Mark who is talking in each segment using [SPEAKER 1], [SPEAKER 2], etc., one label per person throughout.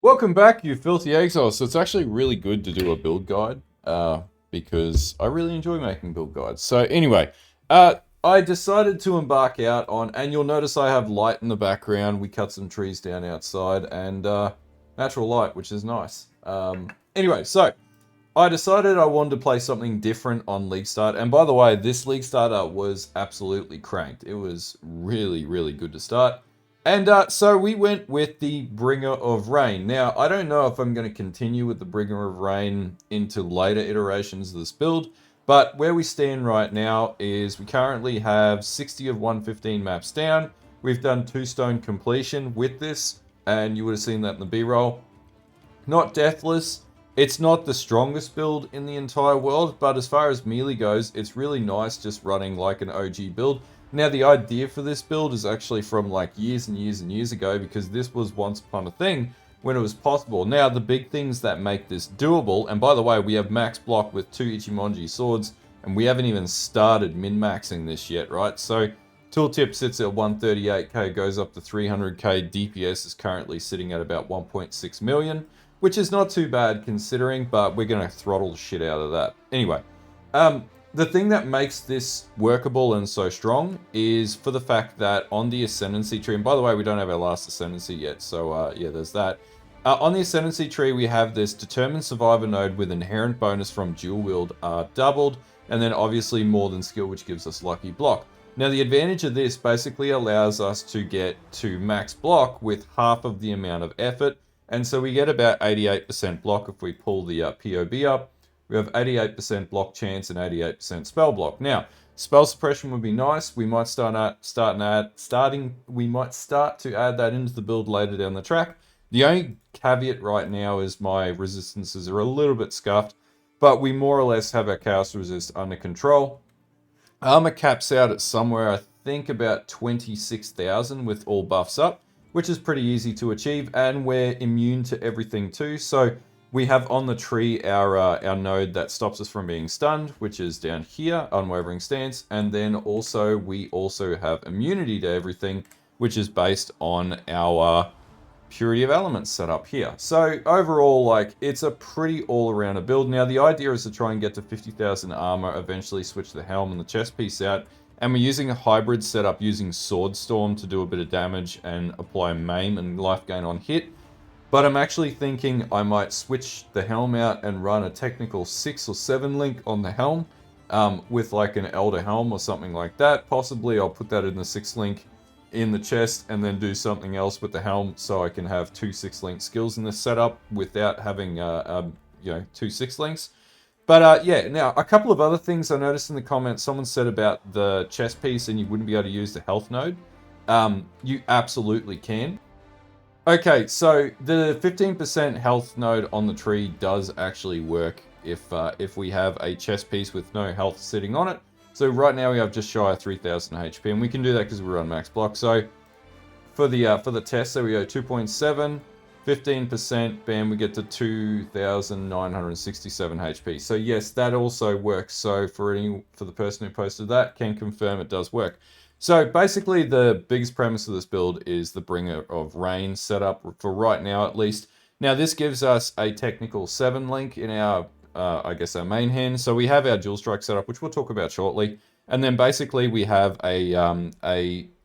[SPEAKER 1] Welcome back, you filthy exiles. So it's actually really good to do a build guide because I really enjoy making build guides. So anyway, I decided to embark out on, and you'll notice I have light in the background. We cut some trees down outside and natural light, which is nice. Anyway, so I decided I wanted to play something different on League Start. And by the way, this League Starter was absolutely cranked. It was really, really good to start. And so we went with the Bringer of Rain. Now, I don't know if I'm going to continue with the Bringer of Rain into later iterations of this build, but where we stand right now is we currently have 60 of 115 maps down. We've done 2 stone completion with this, and you would have seen that in the B-roll. Not deathless. It's not the strongest build in the entire world, but as far as melee goes, it's really nice just running like an OG build. Now, the idea for this build is actually from like years and years and years ago, because this was once upon a thing when it was possible. Now, the big things that make this doable, and by the way, we have max block with 2 Ichimonji swords, and we haven't even started min-maxing this yet, right? So, tooltip sits at 138k, goes up to 300k, DPS is currently sitting at about 1.6 million, which is not too bad considering, but we're going to throttle the shit out of that. Anyway, the thing that makes this workable and so strong is for the fact that on the Ascendancy tree, and by the way, we don't have our last Ascendancy yet, so yeah, there's that. On the Ascendancy tree, we have this Determined Survivor node with inherent bonus from dual wield doubled, and then obviously more than skill, which gives us lucky block. Now, the advantage of this basically allows us to get to max block with half of the amount of effort, and so we get about 88% block if we pull the PoB up. We have 88% block chance and 88% spell block. Now, spell suppression would be nice. We might start to add that into the build later down the track. The only caveat right now is my resistances are a little bit scuffed, but we more or less have our chaos resist under control. Armor caps out at somewhere, I think, about 26,000 with all buffs up, which is pretty easy to achieve, and we're immune to everything too. So we have on the tree our node that stops us from being stunned, which is down here, Unwavering Stance, and then also we also have immunity to everything, which is based on our Purity of Elements set up here. So overall, like, it's a pretty all-around build. Now, the idea is to try and get to 50,000 armor, eventually switch the helm and the chest piece out, and we're using a hybrid setup using Sword Storm to do a bit of damage and apply maim and life gain on hit. But I'm actually thinking I might switch the helm out and run a technical 6 or 7 link on the helm with like an Elder Helm or something like that. Possibly I'll put that in the 6 link in the chest and then do something else with the helm so I can have 2 6-link skills in this setup without having 2 6 links. But yeah, now a couple of other things I noticed in the comments. Someone said about the chest piece and you wouldn't be able to use the health node. You absolutely can. Okay, so the 15% health node on the tree does actually work if we have a chest piece with no health sitting on it. So right now we have just shy of 3,000 HP, and we can do that because we run max block. So for the test, so we go 2.7, 15%, bam, we get to 2,967 HP. So yes, that also works. So for the person who posted that, can confirm it does work. So basically the biggest premise of this build is the Bringer of Rain setup, for right now at least. Now this gives us a technical 7 link in our, I guess our main hand. So we have our dual strike setup, which we'll talk about shortly. And then basically we have a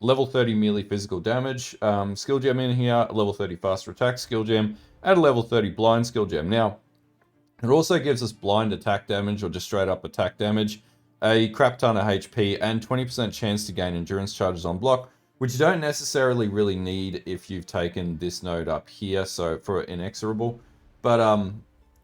[SPEAKER 1] level 30 melee physical damage skill gem in here, a level 30 faster attack skill gem, and a level 30 blind skill gem. Now, it also gives us blind attack damage or just straight up attack damage, a crap ton of HP, and 20% chance to gain endurance charges on block, which you don't necessarily really need if you've taken this node up here, so for inexorable. But,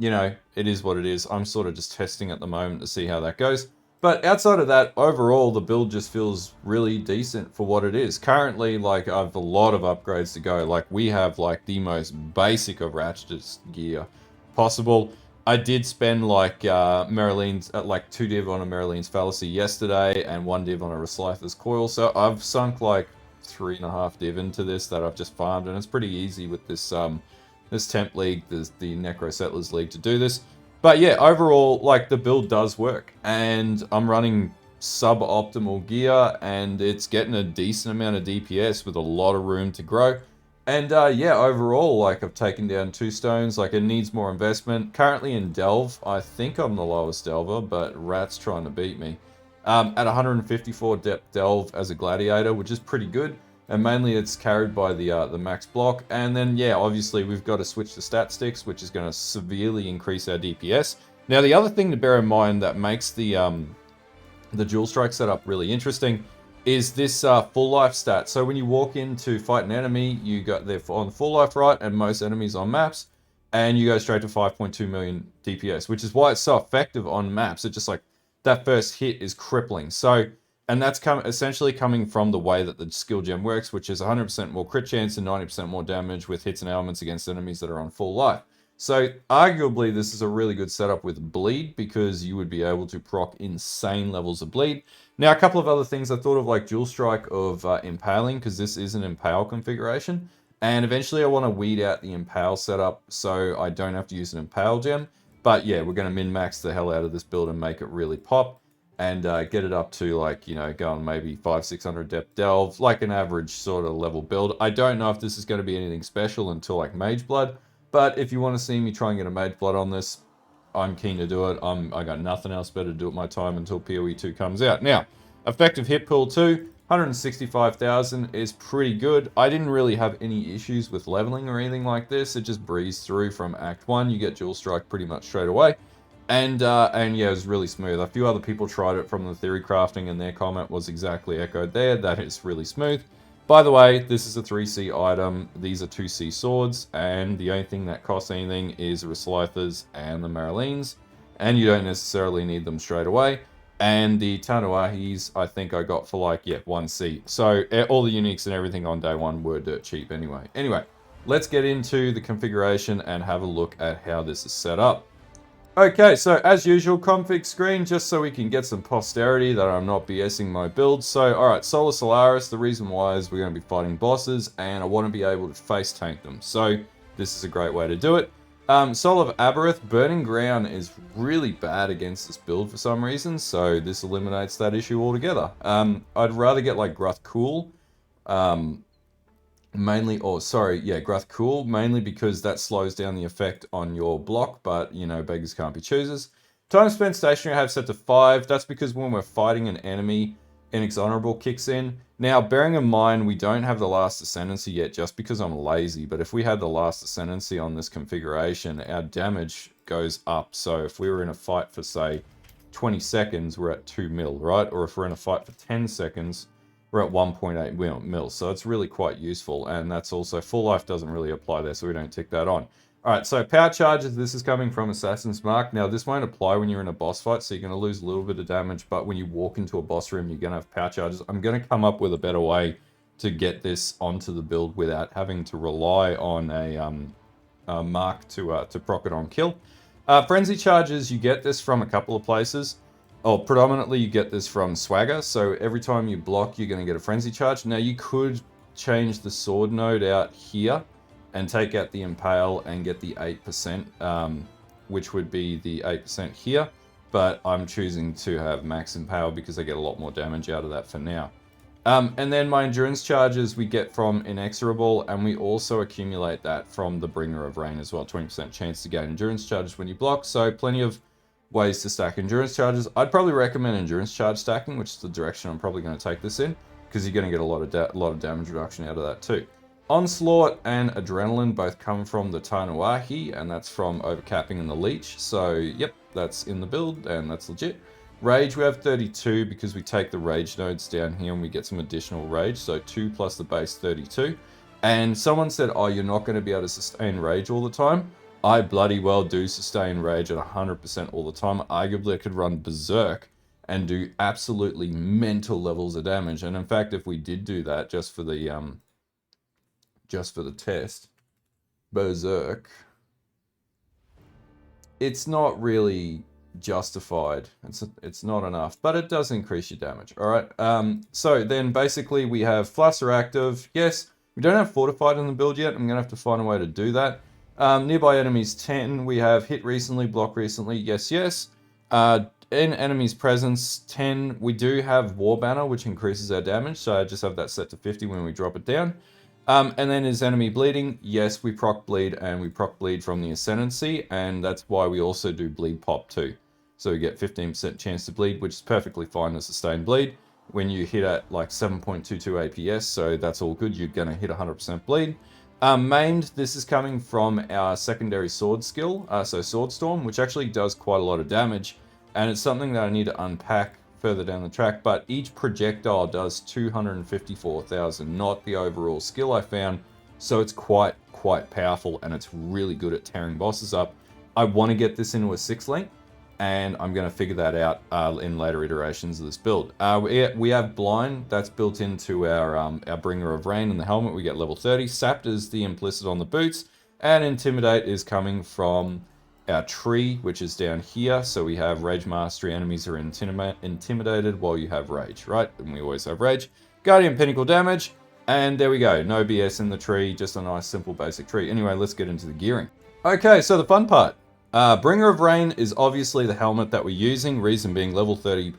[SPEAKER 1] you know, it is what it is. I'm sort of just testing at the moment to see how that goes. But outside of that, overall, the build just feels really decent for what it is. Currently, like, I have a lot of upgrades to go. Like, we have, like, the most basic of ratchet gear possible. I did spend like Meriline's, like 2 div on a Meriline's Fallacy yesterday and 1 div on a Reslytha's Coil. So I've sunk like 3.5 div into this that I've just farmed, and it's pretty easy with this this temp league, the Necro Settlers League, to do this. But yeah, overall, like, the build does work, and I'm running suboptimal gear, and it's getting a decent amount of DPS with a lot of room to grow. And yeah, overall, like I've taken down 2 stones. Like it needs more investment. Currently in Delve, I think I'm the lowest Delver, but Rat's trying to beat me. At 154 depth Delve as a Gladiator, which is pretty good. And mainly it's carried by the max block. And then yeah, obviously we've got to switch to stat sticks, which is going to severely increase our DPS. Now the other thing to bear in mind that makes the dual strike setup really interesting is this full life stat. So when you walk in to fight an enemy, you got there on full life right, and most enemies on maps, and you go straight to 5.2 million DPS, which is why it's so effective on maps. It's just like that first hit is crippling. So, and that's essentially coming from the way that the skill gem works, which is 100% more crit chance and 90% more damage with hits and elements against enemies that are on full life. So arguably this is a really good setup with bleed because you would be able to proc insane levels of bleed. Now a couple of other things I thought of, like dual strike of impaling, because this is an impale configuration, and eventually I want to weed out the impale setup so I don't have to use an impale gem. But yeah, we're going to min-max the hell out of this build and make it really pop and get it up to, like, you know, going maybe 500-600 depth delve, like an average sort of level build. I don't know if this is going to be anything special until like Mage Blood. But if you want to see me try and get a Mage Blood on this, I'm keen to do it. I got nothing else better to do with my time until PoE 2 comes out. Now, effective hit pool 2, 165,000 is pretty good. I didn't really have any issues with leveling or anything like this. It just breezed through from Act 1. You get dual strike pretty much straight away. And yeah, it was really smooth. A few other people tried it from the theory crafting, and their comment was exactly echoed there. That is really smooth. By the way, this is a 3C item, these are 2C swords, and the only thing that costs anything is the Reslythers and the Maralines, and you don't necessarily need them straight away. And the Tanuahis, I think I got for like, yeah, 1C. So all the uniques and everything on day 1 were dirt cheap anyway. Anyway, let's get into the configuration and have a look at how this is set up. Okay, so as usual, config screen, just so we can get some posterity that I'm not BSing my build. So, alright, Solar Solaris, the reason why is we're going to be fighting bosses, and I want to be able to face tank them. So, this is a great way to do it. Soul of Aberith, Burning Ground is really bad against this build for some reason, so this eliminates that issue altogether. I'd rather get like Gruth Cool, mainly, or sorry, yeah, Gruth Cool, mainly because that slows down the effect on your block, but, you know, beggars can't be choosers. Time spent stationary I have set to 5. That's because when we're fighting an enemy, Inexhonorable kicks in. Now, bearing in mind, we don't have the Last Ascendancy yet just because I'm lazy, but if we had the Last Ascendancy on this configuration, our damage goes up. So if we were in a fight for, say, 20 seconds, we're at 2 mil, right? Or if we're in a fight for 10 seconds, we're at 1.8 mil, so it's really quite useful, and that's also, full life doesn't really apply there, so we don't tick that on. Alright, so power charges, this is coming from Assassin's Mark. Now, this won't apply when you're in a boss fight, so you're going to lose a little bit of damage, but when you walk into a boss room, you're going to have power charges. I'm going to come up with a better way to get this onto the build without having to rely on a mark to proc it on kill. Frenzy charges, you get this from a couple of places. Oh, predominantly you get this from Swagger, so every time you block, you're going to get a Frenzy charge. Now, you could change the sword node out here and take out the Impale and get the 8%, which would be the 8% here, but I'm choosing to have Max Impale because I get a lot more damage out of that for now. And then my Endurance charges we get from Inexorable, and we also accumulate that from the Bringer of Rain as well, 20% chance to gain Endurance charges when you block, so plenty of ways to stack endurance charges. I'd probably recommend endurance charge stacking, which is the direction I'm probably going to take this in, because you're going to get a lot of damage reduction out of that too. Onslaught and Adrenaline both come from the Tanuahi, and that's from overcapping and the Leech. So yep, that's in the build, and that's legit. Rage, we have 32 because we take the Rage nodes down here and we get some additional Rage, so 2 plus the base 32. And someone said, oh, you're not going to be able to sustain Rage all the time. I bloody well do sustain Rage at 100% all the time. Arguably, I could run Berserk and do absolutely mental levels of damage. And in fact, if we did do that just for the test, Berserk, it's not really justified. It's not enough, but it does increase your damage. All right. So then basically we have Flusser active. Yes, we don't have Fortified in the build yet. I'm gonna have to find a way to do that. Nearby enemies 10, we have hit recently, block recently, yes, yes. In enemies presence 10, we do have War Banner, which increases our damage, so I just have that set to 50 when we drop it down. And then is enemy bleeding? Yes, we proc bleed, and we proc bleed from the Ascendancy, and that's why we also do bleed pop too. So we get 15% chance to bleed, which is perfectly fine as sustained bleed. When you hit at like 7.22 APS, so that's all good, you're going to hit 100% bleed. Maimed, this is coming from our secondary sword skill, so Sword Storm, which actually does quite a lot of damage, and it's something that I need to unpack further down the track, but each projectile does 254,000, not the overall skill I found, so it's quite powerful, and it's really good at tearing bosses up. I want to get this into a 6-link, and I'm going to figure that out in later iterations of this build. We have Blind, that's built into our Bringer of Rain in the helmet, we get level 30. Sapped is the implicit on the boots, and Intimidate is coming from our tree, which is down here. So we have Rage Mastery, enemies are intimidated while you have Rage, right? And we always have Rage. Guardian Pinnacle damage, and there we go. No BS in the tree, just a nice, simple, basic tree. Anyway, let's get into the gearing. Okay, so the fun part. Bringer of Rain is obviously the helmet that we're using, reason being level 30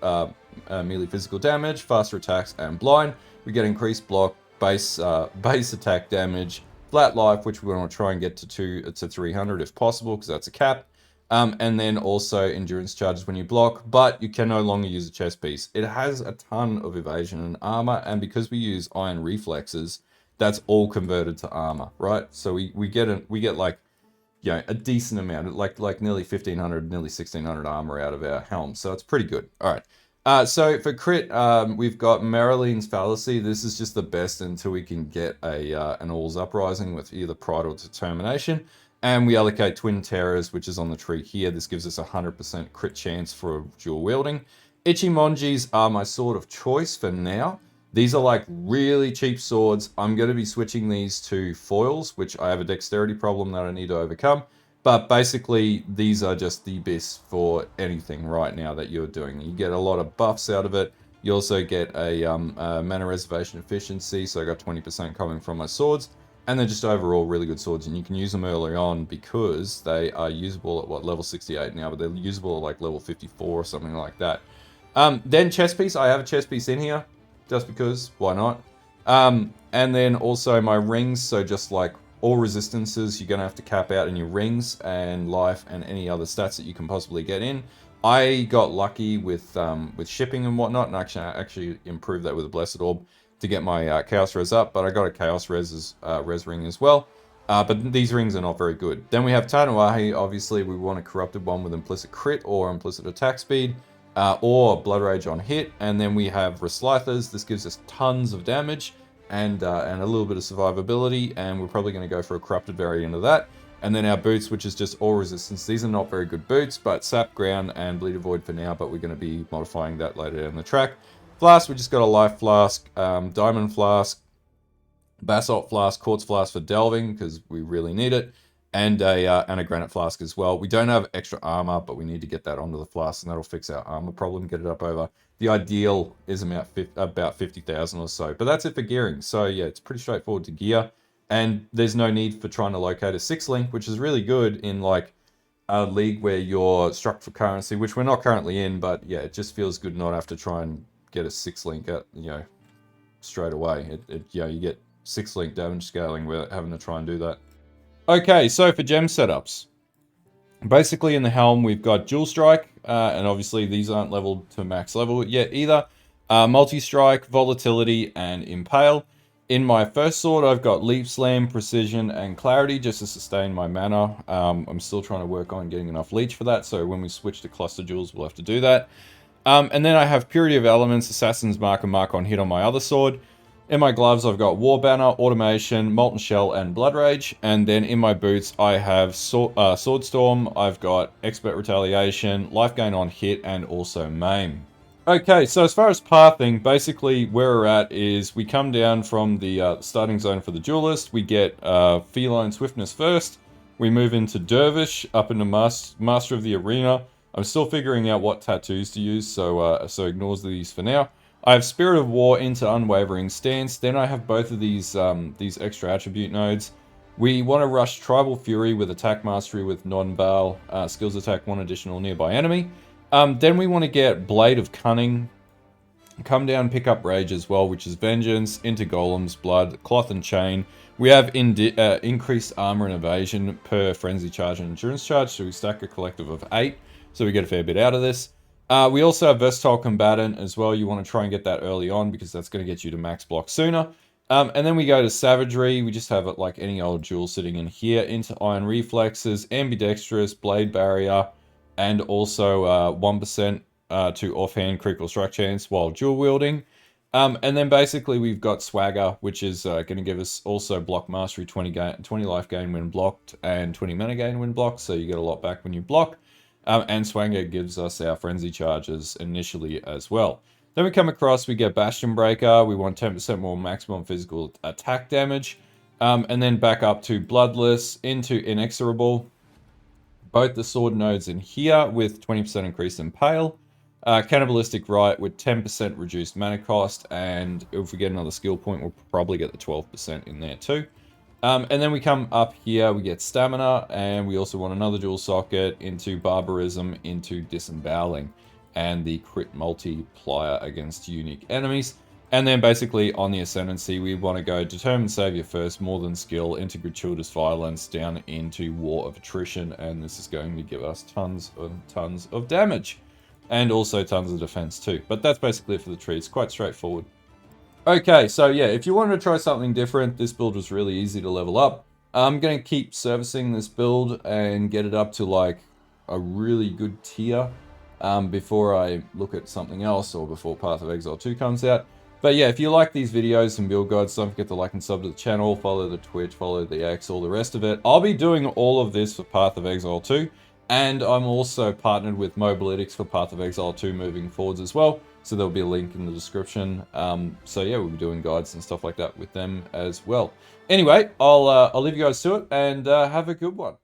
[SPEAKER 1] melee physical damage, faster attacks, and blind. We get increased block, base attack damage, flat life, which we want to try and get to 300 if possible, because that's a cap. And then also endurance charges when you block, but you can no longer use a chest piece. It has a ton of evasion and armor, and because we use iron reflexes, that's all converted to armor, right? So we get like, you know, a decent amount, like nearly 1500, nearly 1600 armor out of our helm. So it's pretty good. All right. So for crit, we've got Maraline's Fallacy. This is just the best until we can get an All's Uprising with either Pride or Determination. And we allocate Twin Terrors, which is on the tree here. This gives us 100% crit chance for dual wielding. Ichimonjis are my sword of choice for now. These are like really cheap swords. I'm going to be switching these to foils, which I have a dexterity problem that I need to overcome. But basically, these are just the best for anything right now that you're doing. You get a lot of buffs out of it. You also get a mana reservation efficiency, so I got 20% coming from my swords. And they're just overall really good swords, and you can use them early on because they are usable at, what, level 68 now, but they're usable at like level 54 or something like that. Then chest piece, I have a chest piece in here. Just because, why not? And then also my rings, so just like all resistances, you're going to have to cap out in your rings and life and any other stats that you can possibly get in. I got lucky with shipping and whatnot, and actually improved that with a Blessed Orb to get my Chaos Res up, but I got a Chaos Res ring as well. But these rings are not very good. Then we have Tanuahi, obviously we want a corrupted one with implicit crit or implicit attack speed. Or Blood Rage on hit, and then we have Reslythers. This gives us tons of damage and a little bit of survivability, and we're probably going to go for a corrupted variant of that. And then our boots, which is just all resistance. These are not very good boots, but Sap, Ground, and Bleed Void for now, but we're going to be modifying that later down the track. Flask, we just got a Life Flask, Diamond Flask, Basalt Flask, Quartz Flask for delving, because we really need it. And a Granite Flask as well. We don't have extra armor, but we need to get that onto the flask, and that'll fix our armor problem, get it up over. The ideal is about 50,000 or so. But that's it for gearing. So yeah, it's pretty straightforward to gear. And there's no need for trying to locate a 6-link, which is really good in like a league where you're struck for currency, which we're not currently in, but yeah, it just feels good not have to try and get a 6-link at, you know, straight away. You get 6-link damage scaling without having to try and do that. Okay, so for gem setups, basically in the helm we've got Dual Strike, and obviously these aren't leveled to max level yet either. Multi-Strike, Volatility, and Impale. In my first sword I've got Leap Slam, Precision, and Clarity just to sustain my mana. I'm still trying to work on getting enough Leech for that, so when we switch to Cluster Jewels we'll have to do that. And then I have Purity of Elements, Assassin's Mark, and Mark on Hit on my other sword. In my gloves, I've got War Banner, Automation, Molten Shell, and Blood Rage. And then in my boots, I have Sword Storm, I've got Expert Retaliation, Life Gain on Hit, and also Maim. Okay, so as far as pathing, basically where we're at is we come down from the starting zone for the Duelist. We get Feline Swiftness first. We move into Dervish, up into Master of the Arena. I'm still figuring out what tattoos to use, so ignores these for now. I have Spirit of War into Unwavering Stance. Then I have both of these extra attribute nodes. We want to rush Tribal Fury with Attack Mastery with Non-Baal. Skills attack one additional nearby enemy. Then we want to get Blade of Cunning Come down, pick up Rage as well, which is Vengeance, into Golems, Blood, Cloth and Chain. We have increased armor and evasion per Frenzy Charge and Endurance Charge, so we stack a collective of 8, so we get a fair bit out of this. We also have Versatile Combatant as well. You want to try and get that early on because that's going to get you to max block sooner. And then we go to Savagery. We just have it like any old jewel sitting in here. Into Iron Reflexes, Ambidextrous, Blade Barrier, and also 1% to offhand critical strike chance while dual wielding. And then basically we've got Swagger, which is going to give us also block mastery, 20 life gain when blocked, and 20 mana gain when blocked, so you get a lot back when you block. And Swagger gives us our frenzy charges initially as well. Then we come across, we get Bastion Breaker, we want 10% more maximum physical attack damage. And then back up to Bloodless, into Inexorable. Both the sword nodes in here with 20% increase in Pale. Cannibalistic Rite with 10% reduced mana cost, and if we get another skill point, we'll probably get the 12% in there too. And then we come up here, we get Stamina, and we also want another dual socket into Barbarism, into Disemboweling, and the crit multiplier against unique enemies. And then basically on the Ascendancy, we want to go Determined Savior first, More Than Skill, into Gratuitous Violence, down into War of Attrition, and this is going to give us tons of damage. And also tons of defense too. But that's basically it for the tree. It's quite straightforward. Okay, so yeah, if you wanted to try something different, this build was really easy to level up. I'm going to keep servicing this build and get it up to like a really good tier before I look at something else or before Path of Exile 2 comes out. But yeah, if you like these videos and build guides, don't forget to like and sub to the channel, follow the Twitch, follow the X, all the rest of it. I'll be doing all of this for Path of Exile 2. And I'm also partnered with Mobalytics for Path of Exile 2 moving forwards as well. So there'll be a link in the description. So yeah, we'll be doing guides and stuff like that with them as well. Anyway, I'll leave you guys to it and have a good one.